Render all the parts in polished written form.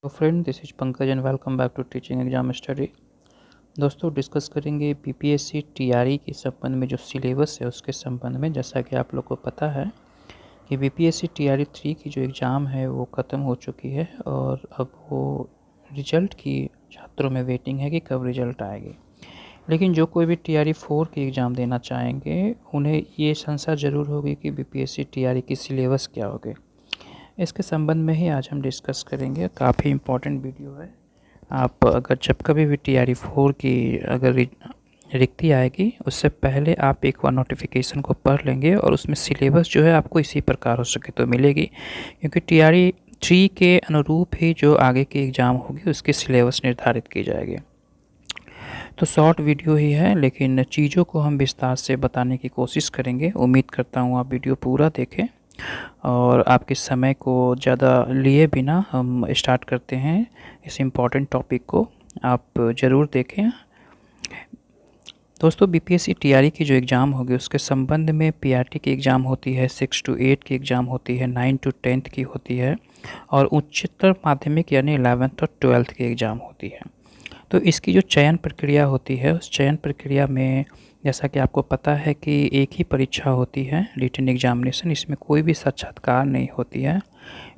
तो friend, this is Pankaj and welcome back to teaching exam study. दोस्तों, discuss करेंगे BPSC TRE के संबंध में जो सिलेबस है उसके संबंध में। जैसा कि आप लोग को पता है कि बीपीएससी टीआरई 3 की जो एग्ज़ाम है वो ख़त्म हो चुकी है और अब वो रिजल्ट की छात्रों में वेटिंग है कि कब रिजल्ट आएगी। लेकिन जो कोई भी टीआरई 4 की एग्ज़ाम देना चाहेंगे उन्हें ये संशय ज़रूर होगी कि बीपीएससी टीआरई की सिलेबस क्या होगी। इसके संबंध में ही आज हम डिस्कस करेंगे। काफ़ी इम्पोर्टेंट वीडियो है। आप अगर जब कभी भी टीआरई 4 की अगर रिक्ति आएगी उससे पहले आप एक बार नोटिफिकेशन को पढ़ लेंगे और उसमें सिलेबस जो है आपको इसी प्रकार हो सके तो मिलेगी, क्योंकि टीआरई 3 के अनुरूप ही जो आगे की एग्ज़ाम होगी उसकी सिलेबस निर्धारित की जाएगी। तो शॉर्ट वीडियो ही है, लेकिन चीज़ों को हम विस्तार से बताने की कोशिश करेंगे। उम्मीद करता हूँ आप वीडियो पूरा देखें और आपके समय को ज़्यादा लिए बिना हम स्टार्ट करते हैं इस इम्पॉर्टेंट टॉपिक को। आप ज़रूर देखें। दोस्तों, बीपीएससी टीआरई की जो एग्ज़ाम होगी उसके संबंध में पीआरटी की एग्ज़ाम होती है, 6 to 8 की एग्ज़ाम होती है, 9 to 10 की होती है और उच्चतर माध्यमिक यानी 11th और 12th की एग्ज़ाम होती है। तो इसकी जो चयन प्रक्रिया होती है उस चयन प्रक्रिया में जैसा कि आपको पता है कि एक ही परीक्षा होती है, रिटन एग्जामिनेशन। इसमें कोई भी साक्षात्कार नहीं होती है,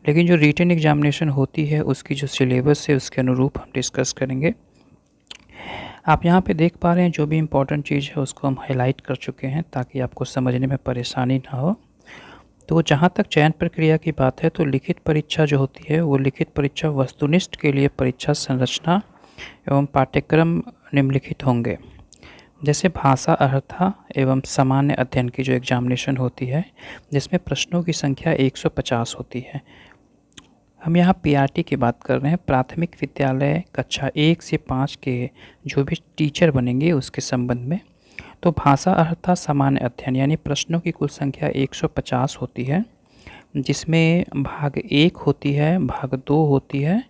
लेकिन जो रिटन एग्जामिनेशन होती है उसकी जो सिलेबस है उसके अनुरूप हम डिस्कस करेंगे। आप यहाँ पे देख पा रहे हैं जो भी इम्पोर्टेंट चीज़ है उसको हम हाईलाइट कर चुके हैं ताकि आपको समझने में परेशानी ना हो। तो जहाँ तक चयन प्रक्रिया की बात है तो लिखित परीक्षा जो होती है वो लिखित परीक्षा वस्तुनिष्ठ के लिए परीक्षा संरचना एवं पाठ्यक्रम निम्नलिखित होंगे। जैसे भाषा अर्हता एवं सामान्य अध्ययन की जो एग्जामिनेशन होती है जिसमें प्रश्नों की संख्या 150 होती है। हम यहाँ पीआरटी की बात कर रहे हैं, प्राथमिक विद्यालय कक्षा 1 से 5 के जो भी टीचर बनेंगे उसके संबंध में। तो भाषा अर्हता सामान्य अध्ययन यानी प्रश्नों की कुल संख्या 150 होती है, जिसमें भाग 1 होती है, भाग 2 होती है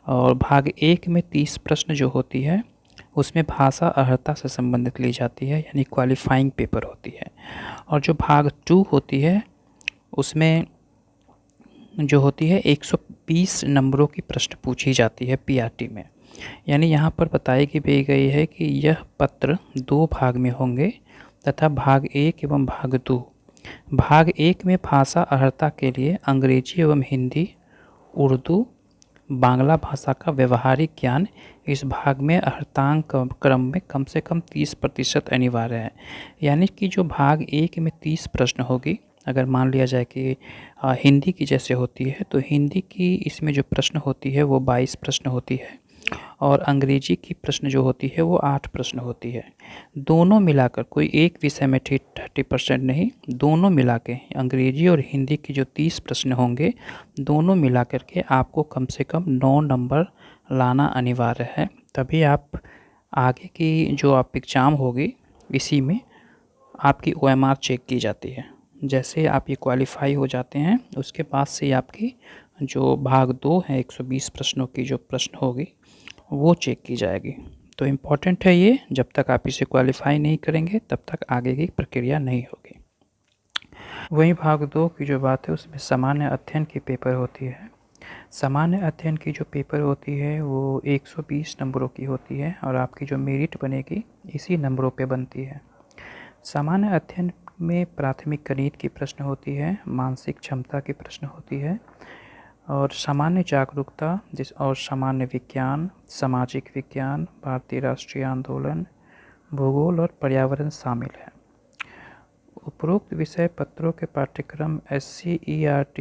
और भाग 1 में 30 प्रश्न जो होती है उसमें भाषा अर्हता से संबंधित ली जाती है यानी क्वालिफाइंग पेपर होती है। और जो भाग 2 होती है उसमें जो होती है 120 नंबरों की प्रश्न पूछी जाती है पीआरटी में। यानी यहाँ पर बताई भी गई है कि यह पत्र 2 भाग में होंगे तथा भाग 1 एवं भाग 2। भाग 1 में भाषा अर्हता के लिए अंग्रेजी एवं हिंदी, उर्दू, बांग्ला भाषा का व्यवहारिक ज्ञान इस भाग में अर्हतांक क्रम में कम से कम 30% अनिवार्य है। यानी कि जो भाग 1 में 30 प्रश्न होगी, अगर मान लिया जाए कि हिंदी की जैसे होती है तो हिंदी की इसमें जो प्रश्न होती है वो 22 प्रश्न होती है और अंग्रेजी की प्रश्न जो होती है वो 8 प्रश्न होती है। दोनों मिलाकर, कोई एक विषय में 30% नहीं, दोनों मिला के अंग्रेजी और हिंदी की जो 30 प्रश्न होंगे दोनों मिलाकर के आपको कम से कम 9 नंबर लाना अनिवार्य है। तभी आप आगे की जो आप एग्ज़ाम होगी इसी में आपकी ओएमआर चेक की जाती है। जैसे आप ये क्वालिफाई हो जाते हैं उसके बाद से आपकी जो भाग 2 है 120 प्रश्नों की जो प्रश्न होगी वो चेक की जाएगी। तो इम्पॉर्टेंट है ये, जब तक आप इसे क्वालिफाई नहीं करेंगे तब तक आगे की प्रक्रिया नहीं होगी। वहीं भाग 2 की जो बात है उसमें सामान्य अध्ययन की पेपर होती है। सामान्य अध्ययन की जो पेपर होती है वो 120 नंबरों की होती है और आपकी जो मेरिट बनेगी इसी नंबरों पे बनती है। सामान्य अध्ययन में प्राथमिक गणित की प्रश्न होती है, मानसिक क्षमता की प्रश्न होती है और सामान्य जागरूकता और सामान्य विज्ञान, सामाजिक विज्ञान, भारतीय राष्ट्रीय आंदोलन, भूगोल और पर्यावरण शामिल है। उपरोक्त विषय पत्रों के पाठ्यक्रम SCERT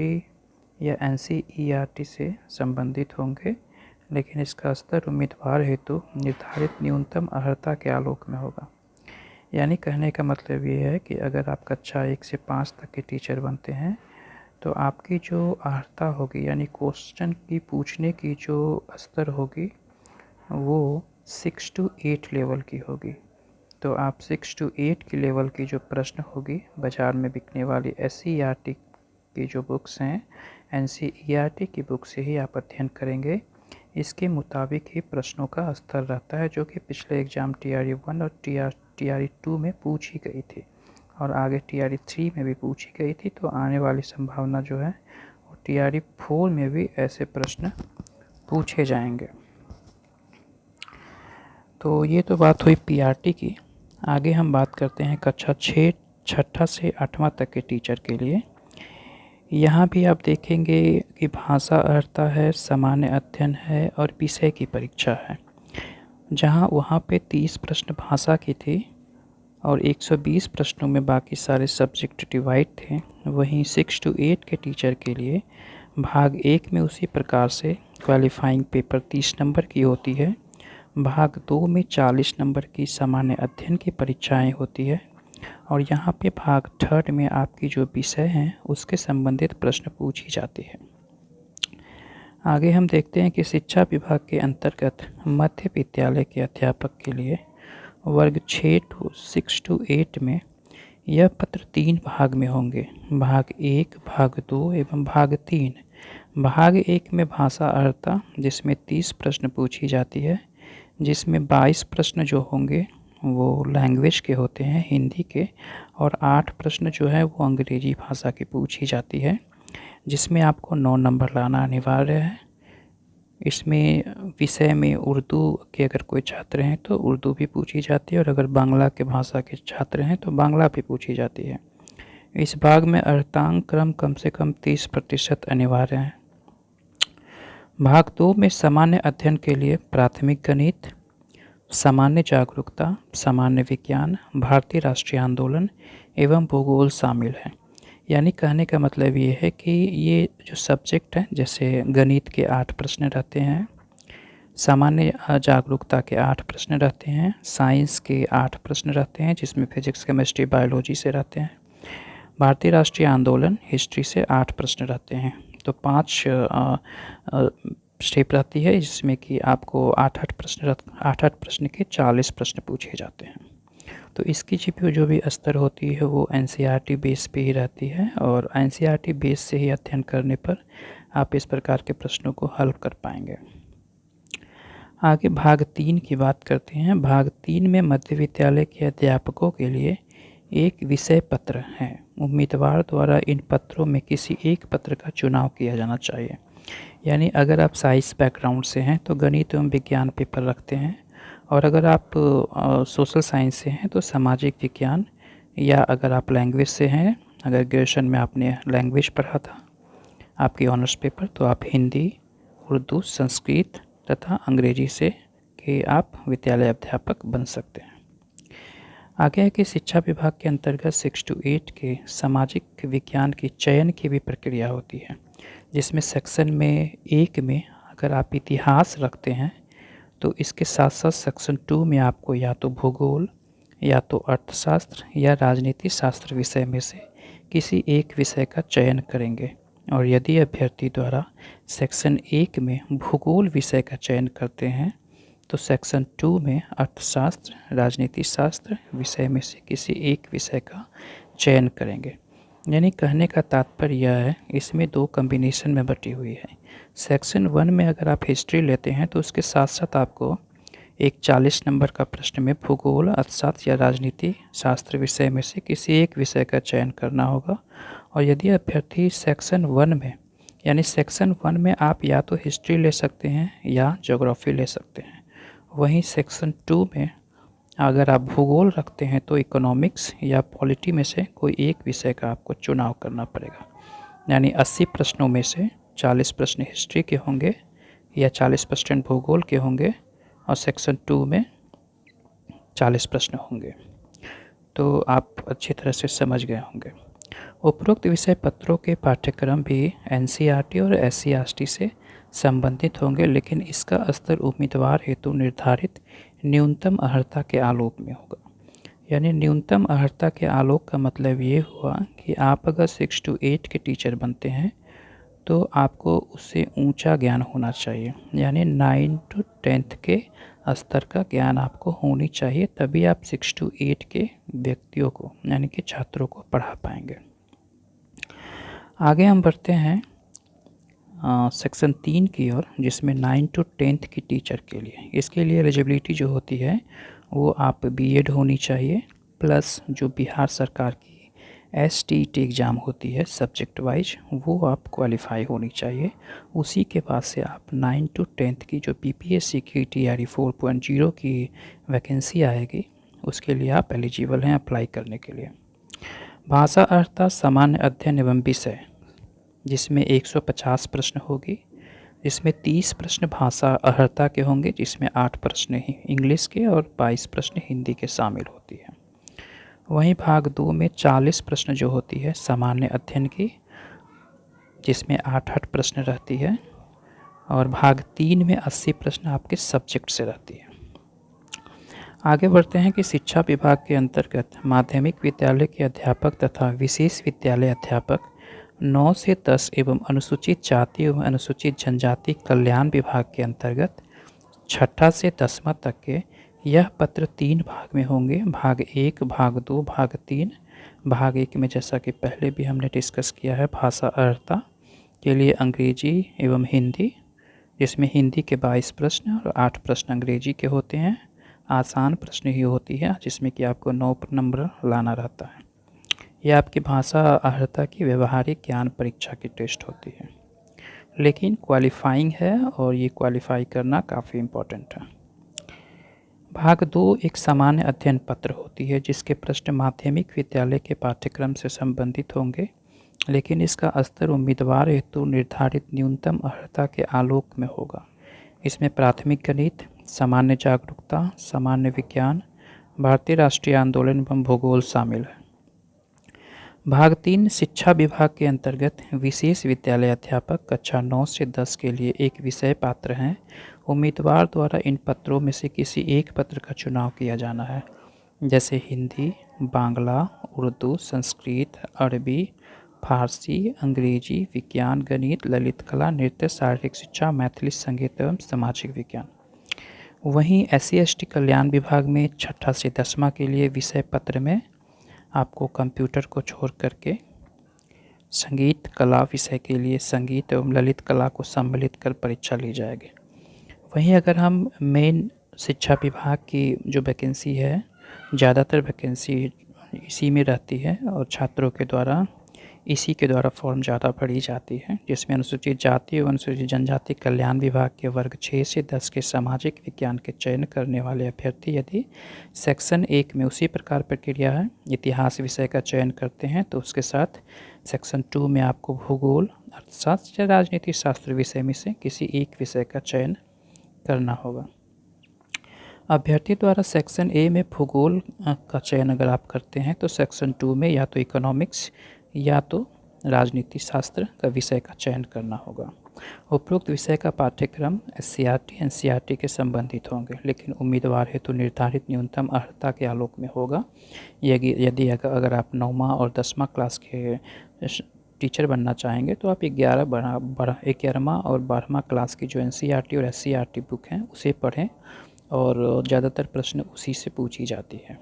या NCERT से संबंधित होंगे, लेकिन इसका स्तर उम्मीदवार हेतु निर्धारित न्यूनतम अर्हता के आलोक में होगा। यानी कहने का मतलब ये है कि अगर आप कक्षा 1 से 5 तक के टीचर बनते हैं तो आपकी जो अर्हता होगी यानी क्वेश्चन की पूछने की जो स्तर होगी वो 6 to 8 लेवल की होगी। तो आप 6 to 8 की लेवल की जो प्रश्न होगी बाज़ार में बिकने वाली SCERT की जो बुक्स हैं NCERT की बुक से ही आप अध्ययन करेंगे। इसके मुताबिक ही प्रश्नों का स्तर रहता है, जो कि पिछले एग्ज़ाम TRE 1 और TRE 2 में पूछी गई थी और आगे TRE 3 में भी पूछी गई थी। तो आने वाली संभावना जो है वो TRE 4 में भी ऐसे प्रश्न पूछे जाएंगे। तो ये तो बात हुई पीआरटी की। आगे हम बात करते हैं कक्षा 6 छठा से 8वां तक के टीचर के लिए। यहाँ भी आप देखेंगे कि भाषा अर्हता है, सामान्य अध्ययन है और विषय की परीक्षा है। जहाँ वहाँ पे 30 प्रश्न भाषा की थी और 120 प्रश्नों में बाकी सारे सब्जेक्ट डिवाइड थे। वहीं 6 to 8 के टीचर के लिए भाग 1 में उसी प्रकार से क्वालिफाइंग पेपर 30 नंबर की होती है। भाग 2 में 40 नंबर की सामान्य अध्ययन की परीक्षाएं होती है और यहाँ पे भाग 3 में आपकी जो विषय हैं उसके संबंधित प्रश्न पूछी जाती है। आगे हम देखते हैं कि शिक्षा विभाग के अंतर्गत मध्य विद्यालय के अध्यापक के लिए वर्ग 6 to 8 में यह पत्र 3 भाग में होंगे, भाग 1, भाग 2 एवं भाग 3। भाग 1 में भाषा अर्हता जिसमें 30 प्रश्न पूछी जाती है, जिसमें 22 प्रश्न जो होंगे वो लैंग्वेज के होते हैं, हिंदी के, और 8 प्रश्न जो है वो अंग्रेजी भाषा की पूछी जाती है, जिसमें आपको 9 नंबर लाना अनिवार्य है। इसमें विषय में उर्दू के अगर कोई छात्र हैं तो उर्दू भी पूछी जाती है और अगर बांग्ला के भाषा के छात्र हैं तो बांग्ला भी पूछी जाती है। इस भाग में अर्हतांक क्रम कम से कम 30% अनिवार्य है। भाग 2 में सामान्य अध्ययन के लिए प्राथमिक गणित, सामान्य जागरूकता, सामान्य विज्ञान, भारतीय राष्ट्रीय आंदोलन एवं भूगोल शामिल है। यानी कहने का मतलब ये है कि ये जो सब्जेक्ट हैं, जैसे गणित के 8 प्रश्न रहते हैं, सामान्य जागरूकता के 8 प्रश्न रहते हैं, साइंस के 8 प्रश्न रहते हैं जिसमें फिजिक्स, केमिस्ट्री, बायोलॉजी से रहते हैं, भारतीय राष्ट्रीय आंदोलन, हिस्ट्री से 8 प्रश्न रहते हैं। तो 5 स्टेप रहती है जिसमें कि आपको 8-8 प्रश्न के 40 प्रश्न पूछे जाते हैं। तो इसकी जो भी स्तर होती है वो एनसीईआरटी बेस पे ही रहती है और एनसीईआरटी बेस से ही अध्ययन करने पर आप इस प्रकार के प्रश्नों को हल कर पाएंगे। आगे भाग 3 की बात करते हैं। भाग 3 में मध्य विद्यालय के अध्यापकों के लिए एक विषय पत्र है। उम्मीदवार द्वारा इन पत्रों में किसी एक पत्र का चुनाव किया जाना चाहिए। यानी अगर आप साइंस बैकग्राउंड से हैं तो गणित एवं विज्ञान पेपर रखते हैं और अगर आप सोशल साइंस से हैं तो सामाजिक विज्ञान, या अगर आप लैंग्वेज से हैं, अगर ग्रेजुएशन में आपने लैंग्वेज पढ़ा था आपकी ऑनर्स पेपर, तो आप हिंदी, उर्दू, संस्कृत तथा अंग्रेजी से के आप विद्यालय अध्यापक बन सकते हैं। आगे है कि शिक्षा विभाग के अंतर्गत 6 to 8 के सामाजिक विज्ञान की चयन की भी प्रक्रिया होती है, जिसमें सेक्शन में 1 में अगर आप इतिहास रखते हैं तो इसके साथ साथ सेक्शन 2 में आपको या तो भूगोल, या तो अर्थशास्त्र या राजनीति शास्त्र विषय में से किसी एक विषय का चयन करेंगे। और यदि अभ्यर्थी द्वारा सेक्शन 1 में भूगोल विषय का चयन करते हैं तो सेक्शन 2 में अर्थशास्त्र, राजनीति शास्त्र विषय में से किसी एक विषय का चयन करेंगे। यानी कहने का तात्पर्य यह है, इसमें 2 कॉम्बिनेशन में बटी हुई है। सेक्शन 1 में अगर आप हिस्ट्री लेते हैं तो उसके साथ साथ आपको एक 40 नंबर का प्रश्न में भूगोल, अर्थशास्त्र या राजनीति शास्त्र विषय में से किसी एक विषय का चयन करना होगा। और यदि अभ्यर्थी सेक्शन 1 में, यानी सेक्शन 1 में आप या तो हिस्ट्री ले सकते हैं या ज्योग्राफी ले सकते हैं, वहीं सेक्शन 2 में अगर आप भूगोल रखते हैं तो इकोनॉमिक्स या पॉलिटी में से कोई एक विषय का आपको चुनाव करना पड़ेगा। यानी 80 प्रश्नों में से 40 प्रश्न हिस्ट्री के होंगे या 40% भूगोल के होंगे और सेक्शन 2 में 40 प्रश्न होंगे। तो आप अच्छी तरह से समझ गए होंगे। उपरोक्त विषय पत्रों के पाठ्यक्रम भी एनसीईआरटी और एससीईआरटी से संबंधित होंगे, लेकिन इसका स्तर उम्मीदवार हेतु निर्धारित न्यूनतम अर्हता के आलोक में होगा। यानी न्यूनतम अर्हता के आलोक का मतलब ये हुआ कि आप अगर 6 to 8 के टीचर बनते हैं तो आपको उससे ऊंचा ज्ञान होना चाहिए। यानी 9 to 10 के स्तर का ज्ञान आपको होनी चाहिए, तभी आप 6 to 8 के व्यक्तियों को, यानी कि छात्रों को पढ़ा पाएंगे। आगे हम बढ़ते हैं सेक्शन 3 की ओर, जिसमें 9 to 10 की टीचर के लिए, इसके लिए एलिजिबिलिटी जो होती है वो आप बीएड होनी चाहिए प्लस जो बिहार सरकार की STET एग्ज़ाम होती है सब्जेक्ट वाइज, वो आप क्वालिफाई होनी चाहिए। उसी के बाद से आप 9 टू 10th की जो PPSC की TRE 4.0 की वैकेंसी आएगी, उसके लिए आप एलिजिबल हैं अप्लाई करने के लिए। भाषा अर्हता सामान्य अध्ययन एवं विषय, जिसमें 150 प्रश्न होगी, जिसमें 30 प्रश्न भाषा अर्हता के होंगे, जिसमें 8 प्रश्न ही इंग्लिश के और 22 प्रश्न हिंदी के शामिल होती है। वहीं भाग 2 में 40 प्रश्न जो होती है सामान्य अध्ययन की, जिसमें 8-8 प्रश्न रहती है, और भाग 3 में 80 प्रश्न आपके सब्जेक्ट से रहती है। आगे बढ़ते हैं कि शिक्षा विभाग के अंतर्गत माध्यमिक विद्यालय के अध्यापक तथा विशेष विद्यालय अध्यापक 9 से 10 एवं अनुसूचित जाति एवं अनुसूचित जनजाति कल्याण विभाग के अंतर्गत 6ठा से 10वां तक के यह पत्र 3 भाग में होंगे। भाग 1, भाग 2, भाग 3। भाग 1 में जैसा कि पहले भी हमने डिस्कस किया है, भाषा अर्हता के लिए अंग्रेजी एवं हिंदी, जिसमें हिंदी के 22 प्रश्न और 8 प्रश्न अंग्रेजी के होते हैं। आसान प्रश्न ही होती है, जिसमें कि आपको 9 नंबर लाना रहता है। यह आपकी भाषा अर्हता की व्यवहारिक ज्ञान परीक्षा की टेस्ट होती है, लेकिन क्वालिफाइंग है और ये क्वालिफाई करना काफ़ी इम्पोर्टेंट है। भाग 2 एक सामान्य अध्ययन पत्र होती है, जिसके प्रश्न माध्यमिक विद्यालय के पाठ्यक्रम से संबंधित होंगे, लेकिन इसका स्तर उम्मीदवार हेतु निर्धारित न्यूनतम अर्हता के आलोक में होगा। इसमें प्राथमिक गणित, सामान्य जागरूकता, सामान्य विज्ञान, भारतीय राष्ट्रीय आंदोलन एवं भूगोल शामिल है। भाग 3 शिक्षा विभाग के अंतर्गत विशेष विद्यालय अध्यापक कक्षा 9 से 10 के लिए एक विषय पात्र हैं। उम्मीदवार द्वारा इन पत्रों में से किसी एक पत्र का चुनाव किया जाना है, जैसे हिंदी, बांग्ला, उर्दू, संस्कृत, अरबी, फारसी, अंग्रेजी, विज्ञान, गणित, ललित कला, नृत्य, शारीरिक शिक्षा, मैथिली संगीत एवं सामाजिक विज्ञान। वहीं SC/ST कल्याण विभाग में 6ठा से 10वां के लिए विषय पत्र में आपको कंप्यूटर को छोड़ करके संगीत कला विषय के लिए संगीत एवं ललित कला को सम्मिलित कर परीक्षा ली जाएगी। वहीं अगर हम मेन शिक्षा विभाग की जो वैकेंसी है, ज़्यादातर वैकेंसी इसी में रहती है और छात्रों के द्वारा इसी के द्वारा फॉर्म ज़्यादा भरी जाती है, जिसमें अनुसूचित जाति एवं अनुसूचित जनजाति कल्याण विभाग के वर्ग 6 से 10 के सामाजिक विज्ञान के चयन करने वाले अभ्यर्थी यदि सेक्शन 1 में उसी प्रकार प्रक्रिया है, इतिहास विषय का चयन करते हैं, तो उसके साथ सेक्शन 2 में आपको भूगोल, अर्थशास्त्र या राजनीति शास्त्र विषय में से किसी एक विषय का चयन करना होगा। अभ्यर्थी द्वारा सेक्शन ए में भूगोल का चयन अगर आप करते हैं, तो सेक्शन 2 में या तो इकोनॉमिक्स या तो राजनीति शास्त्र का विषय का चयन करना होगा। उपरोक्त विषय का पाठ्यक्रम SCERT NCERT के संबंधित होंगे, लेकिन उम्मीदवार हेतु निर्धारित न्यूनतम अर्हता के आलोक में होगा। यदि अगर आप 9वां और 10वां क्लास के टीचर बनना चाहेंगे, तो आप 11वां और 12वां क्लास की जो NCERT और SCERT बुक हैं उसे पढ़ें, और ज़्यादातर प्रश्न उसी से पूछी जाती है।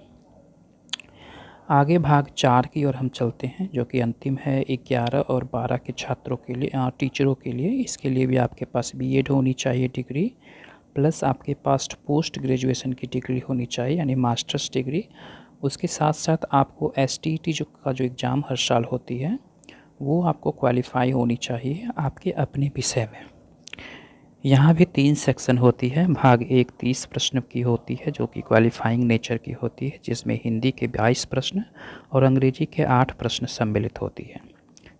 आगे भाग 4 की ओर हम चलते हैं, जो कि अंतिम है 11 और 12 के छात्रों के लिए, टीचरों के लिए। इसके लिए भी आपके पास BEd होनी चाहिए डिग्री, प्लस आपके पास पोस्ट ग्रेजुएशन की डिग्री होनी चाहिए, यानी मास्टर्स डिग्री। उसके साथ साथ आपको STET का जो एग्ज़ाम हर साल होती है, वो आपको क्वालिफाई होनी चाहिए आपके अपने विषय में। यहाँ भी 3 सेक्शन होती है। भाग 1 30 प्रश्न की होती है, जो कि क्वालिफाइंग नेचर की होती है, जिसमें हिंदी के 22 प्रश्न और अंग्रेजी के 8 प्रश्न सम्मिलित होती है,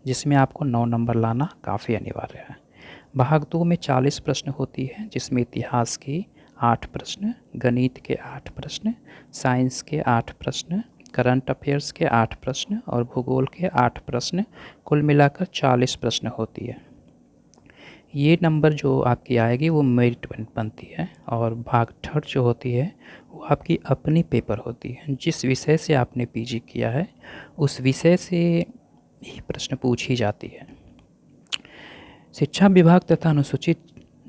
जिसमें आपको 9 नंबर लाना काफ़ी अनिवार्य है। भाग 2 में 40 प्रश्न होती है, जिसमें इतिहास की 8 प्रश्न, गणित के 8 प्रश्न, साइंस के 8 प्रश्न, करंट अफेयर्स के 8 प्रश्न और भूगोल के 8 प्रश्न, कुल मिलाकर 40 प्रश्न होती है। ये नंबर जो आपकी आएगी वो मेरिट बनती है, और भाग 3 जो होती है वो आपकी अपनी पेपर होती है। जिस विषय से आपने PG किया है उस विषय से ही प्रश्न पूछी जाती है। शिक्षा विभाग तथा अनुसूचित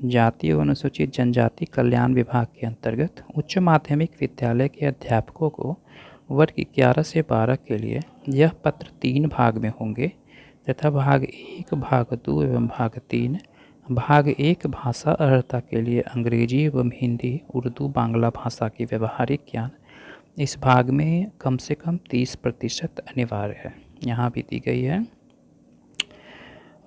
जाति एवं अनुसूचित जनजाति कल्याण विभाग के अंतर्गत उच्च माध्यमिक विद्यालय के अध्यापकों को वर्ग 11 से 12 के लिए यह पत्र 3 भाग में होंगे, तथा भाग 1, भाग 2 एवं भाग 3। भाग 1 भाषा अर्हता के लिए अंग्रेजी एवं हिंदी, उर्दू, बांग्ला भाषा की व्यवहारिक ज्ञान। इस भाग में कम से कम 30% अनिवार्य है, यहाँ भी दी गई है।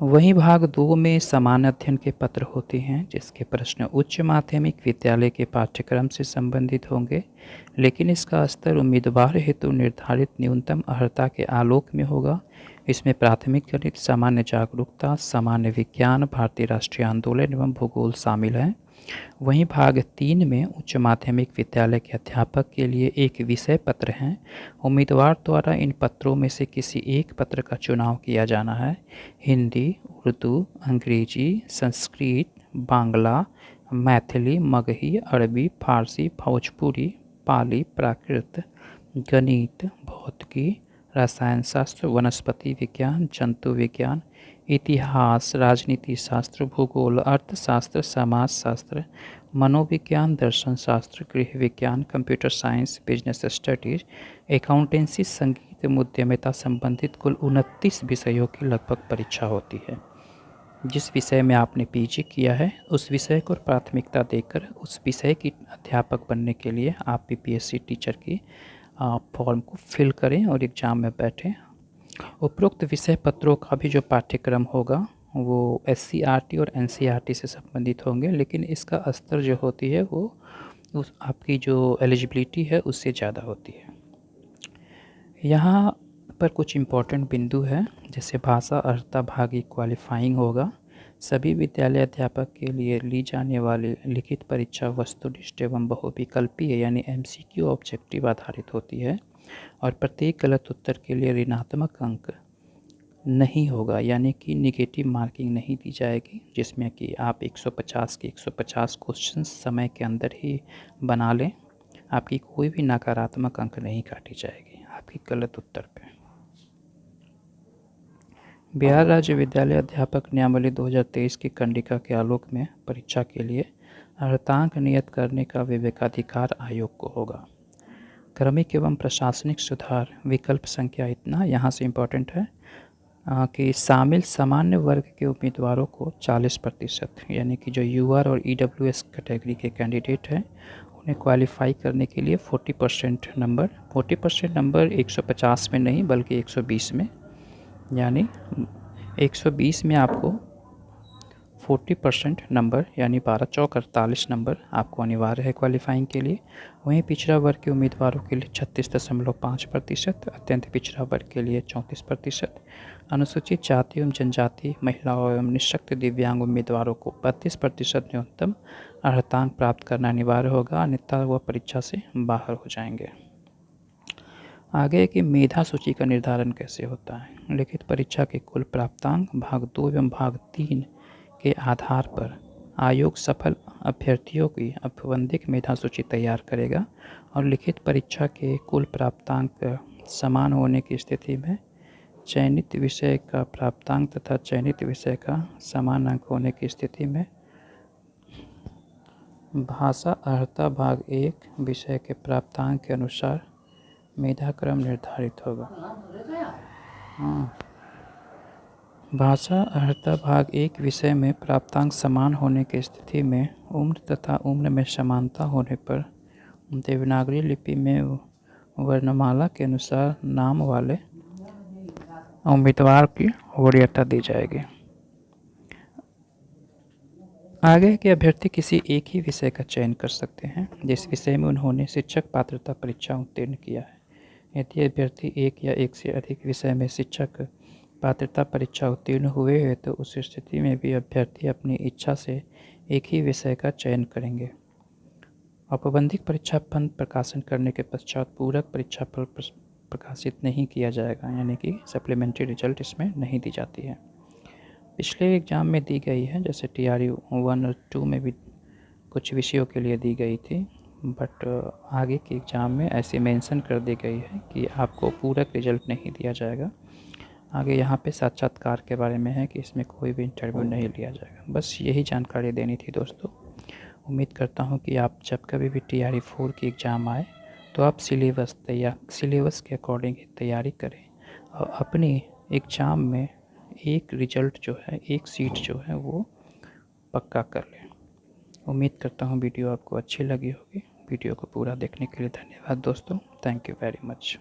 वहीं भाग 2 में समान अध्ययन के पत्र होते हैं, जिसके प्रश्न उच्च माध्यमिक विद्यालय के पाठ्यक्रम से संबंधित होंगे, लेकिन इसका स्तर उम्मीदवार हेतु निर्धारित न्यूनतम अर्हता के आलोक में होगा। इसमें प्राथमिक गणित, सामान्य जागरूकता, सामान्य विज्ञान, भारतीय राष्ट्रीय आंदोलन एवं भूगोल शामिल हैं। वहीं भाग 3 में उच्च माध्यमिक विद्यालय के अध्यापक के लिए एक विषय पत्र हैं। उम्मीदवार द्वारा इन पत्रों में से किसी एक पत्र का चुनाव किया जाना है। हिंदी, उर्दू, अंग्रेजी, संस्कृत, बांग्ला, मैथिली, मगही, अरबी, फारसी, भोजपुरी, पाली, प्राकृत, गणित, भौतिकी, रसायन शास्त्र, वनस्पति विज्ञान, जंतु विज्ञान, इतिहास, राजनीति शास्त्र, भूगोल, अर्थशास्त्र, समाजशास्त्र, मनोविज्ञान, दर्शन शास्त्र, गृह विज्ञान, computer science, business studies, accountancy, संगीत, उद्यमिता संबंधित कुल 29 विषयों की लगभग परीक्षा होती है। जिस विषय में आपने पीजी किया है उस विषय को प्राथमिकता देकर उस विषय की अध्यापक बनने के लिए आप पीपीएससी टीचर की फॉर्म को फिल करें और एग्ज़ाम में बैठें। उपरोक्त विषय पत्रों का भी जो पाठ्यक्रम होगा वो एससीईआरटी और एनसीईआरटी से संबंधित होंगे, लेकिन इसका स्तर जो होती है वो उस आपकी जो एलिजिबिलिटी है उससे ज़्यादा होती है। यहाँ पर कुछ इम्पोर्टेंट बिंदु है, जैसे भाषा अर्हता भाग एक क्वालिफाइंग होगा। सभी विद्यालय अध्यापक के लिए ली जाने वाली लिखित परीक्षा वस्तुनिष्ठ एवं बहुविकल्पीय यानी एमसीक्यू ऑब्जेक्टिव आधारित होती है और प्रत्येक गलत उत्तर के लिए ऋणात्मक अंक नहीं होगा, यानी कि निगेटिव मार्किंग नहीं दी जाएगी, जिसमें कि आप 150 के 150 क्वेश्चन समय के अंदर ही बना लें। आपकी कोई भी नकारात्मक अंक नहीं काटी जाएगी आपकी गलत उत्तर पे। बिहार राज्य विद्यालय अध्यापक नियमावली 2023 की कंडिका के आलोक में परीक्षा के लिए अर्हतांक नियत करने का विवेकाधिकार आयोग को होगा। क्रमिक एवं प्रशासनिक सुधार विकल्प संख्या इतना यहाँ से इम्पोर्टेंट है कि शामिल सामान्य वर्ग के उम्मीदवारों को 40% यानी कि जो यूआर और ईडब्ल्यूएस कैटेगरी के कैंडिडेट हैं उन्हें क्वालिफाई करने के लिए 40% नंबर 150 में नहीं बल्कि 120 में, यानी 120 में आपको 40% नंबर यानी 12 चौक 48 नंबर आपको अनिवार्य है क्वालिफाइंग के लिए। वहीं पिछड़ा वर्ग के उम्मीदवारों के लिए 36.5%, अत्यंत पिछड़ा वर्ग के लिए 34%, अनुसूचित जाति एवं जनजाति, महिलाओं एवं निःशक्त दिव्यांग उम्मीदवारों को 32% न्यूनतम अर्हतांक प्राप्त करना अनिवार्य होगा, अन्यथा वह परीक्षा से बाहर हो जाएंगे। आगे कि मेधा सूची का निर्धारण कैसे होता है। लिखित परीक्षा के कुल प्राप्तांक भाग 2 एवं भाग 3 के आधार पर आयोग सफल अभ्यर्थियों की औपबंधिक मेधा सूची तैयार करेगा और लिखित परीक्षा के कुल प्राप्तांक समान होने की स्थिति में चयनित विषय का प्राप्तांक तथा चयनित विषय का समान अंक होने की स्थिति में भाषा अर्हता भाग 1 विषय के प्राप्तांक के अनुसार मेधाक्रम निर्धारित होगा। भाषा अर्हता भाग 1 विषय में प्राप्तांक समान होने की स्थिति में उम्र तथा उम्र में समानता होने पर देवनागरी लिपि में वर्णमाला के अनुसार नाम वाले उम्मीदवार की वरीयता दी जाएगी। आगे के अभ्यर्थी किसी एक ही विषय का चयन कर सकते हैं जिस विषय में उन्होंने शिक्षक पात्रता परीक्षा उत्तीर्ण किया है। यदि अभ्यर्थी एक या एक से अधिक विषय में शिक्षक पात्रता परीक्षा उत्तीर्ण हुए हैं तो उस स्थिति में भी अभ्यर्थी अपनी इच्छा से एक ही विषय का चयन करेंगे। औपबंधिक परीक्षा फल प्रकाशन करने के पश्चात पूरक परीक्षा फल प्रकाशित नहीं किया जाएगा, यानी कि सप्लीमेंट्री रिजल्ट इसमें नहीं दी जाती है। पिछले एग्ज़ाम में दी गई है, जैसे TRU 1 और 2 में भी कुछ विषयों के लिए दी गई थी, बट आगे के एग्ज़ाम में ऐसे मेंशन कर दी गई है कि आपको पूरक रिजल्ट नहीं दिया जाएगा। आगे यहाँ पे साक्षात्कार के बारे में है कि इसमें कोई भी इंटरव्यू नहीं लिया जाएगा। बस यही जानकारी देनी थी दोस्तों। उम्मीद करता हूँ कि आप जब कभी भी TRU 4 की एग्ज़ाम आए तो आप सिलेबस के अकॉर्डिंग ही तैयारी करें और अपनी एग्ज़ाम में एक रिजल्ट जो है, एक सीट जो है वो पक्का कर लें। उम्मीद करता हूँ वीडियो आपको अच्छी लगी होगी। वीडियो को पूरा देखने के लिए धन्यवाद दोस्तों। Thank you very much.